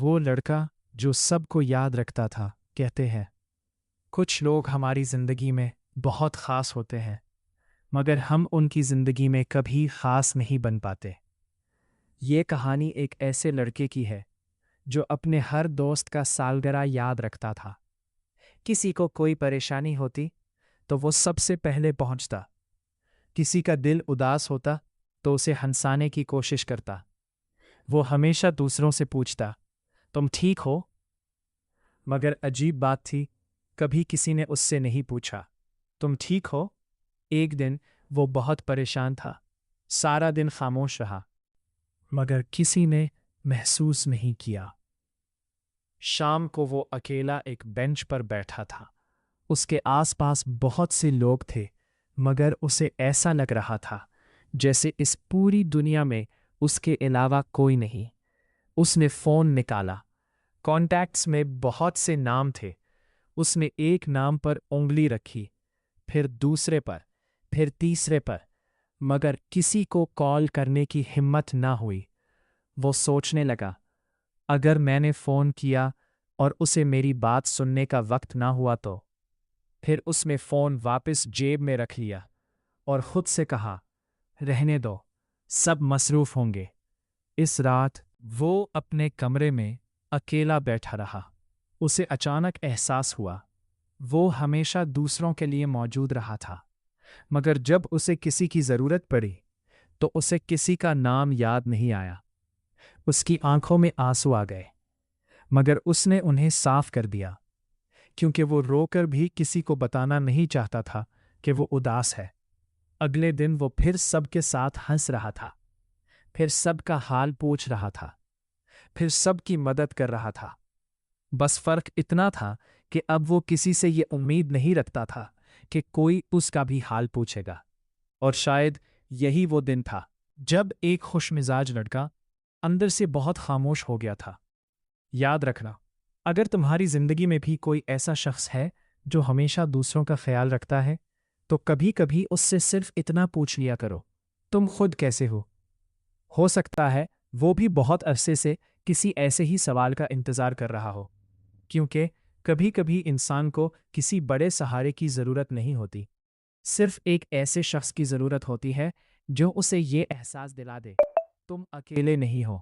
وہ لڑکا جو سب کو یاد رکھتا تھا کہتے ہیں کچھ لوگ ہماری زندگی میں بہت خاص ہوتے ہیں مگر ہم ان کی زندگی میں کبھی خاص نہیں بن پاتے۔ یہ کہانی ایک ایسے لڑکے کی ہے جو اپنے ہر دوست کا سالگرہ یاد رکھتا تھا۔ کسی کو کوئی پریشانی ہوتی تو وہ سب سے پہلے پہنچتا، کسی کا دل اداس ہوتا تو اسے ہنسانے کی کوشش کرتا۔ وہ ہمیشہ دوسروں سے پوچھتا تم ٹھیک ہو؟ مگر عجیب بات تھی، کبھی کسی نے اس سے نہیں پوچھا تم ٹھیک ہو؟ ایک دن وہ بہت پریشان تھا، سارا دن خاموش رہا مگر کسی نے محسوس نہیں کیا۔ شام کو وہ اکیلا ایک بینچ پر بیٹھا تھا، اس کے آس پاس بہت سے لوگ تھے مگر اسے ایسا لگ رہا تھا جیسے اس پوری دنیا میں اس کے علاوہ کوئی نہیں۔ اس نے فون نکالا، کانٹیکٹس میں بہت سے نام تھے، اس نے ایک نام پر انگلی رکھی، پھر دوسرے پر، پھر تیسرے پر، مگر کسی کو کال کرنے کی ہمت نہ ہوئی۔ وہ سوچنے لگا اگر میں نے فون کیا اور اسے میری بات سننے کا وقت نہ ہوا تو؟ پھر اس نے فون واپس جیب میں رکھ لیا اور خود سے کہا رہنے دو، سب مصروف ہوں گے۔ اس رات وہ اپنے کمرے میں اکیلا بیٹھا رہا۔ اسے اچانک احساس ہوا وہ ہمیشہ دوسروں کے لیے موجود رہا تھا مگر جب اسے کسی کی ضرورت پڑی تو اسے کسی کا نام یاد نہیں آیا۔ اس کی آنکھوں میں آنسو آ گئے مگر اس نے انہیں صاف کر دیا کیونکہ وہ رو کر بھی کسی کو بتانا نہیں چاہتا تھا کہ وہ اداس ہے۔ اگلے دن وہ پھر سب کے ساتھ ہنس رہا تھا، پھر سب کا حال پوچھ رہا تھا، پھر سب کی مدد کر رہا تھا۔ بس فرق اتنا تھا کہ اب وہ کسی سے یہ امید نہیں رکھتا تھا کہ کوئی اس کا بھی حال پوچھے گا۔ اور شاید یہی وہ دن تھا جب ایک خوش مزاج لڑکا اندر سے بہت خاموش ہو گیا تھا۔ یاد رکھنا، اگر تمہاری زندگی میں بھی کوئی ایسا شخص ہے جو ہمیشہ دوسروں کا خیال رکھتا ہے تو کبھی کبھی اس سے صرف اتنا پوچھ لیا کرو تم خود کیسے ہو؟ ہو سکتا ہے وہ بھی بہت عرصے سے کسی ایسے ہی سوال کا انتظار کر رہا ہو، کیونکہ کبھی کبھی انسان کو کسی بڑے سہارے کی ضرورت نہیں ہوتی، صرف ایک ایسے شخص کی ضرورت ہوتی ہے جو اسے یہ احساس دلا دے تم اکیلے نہیں ہو۔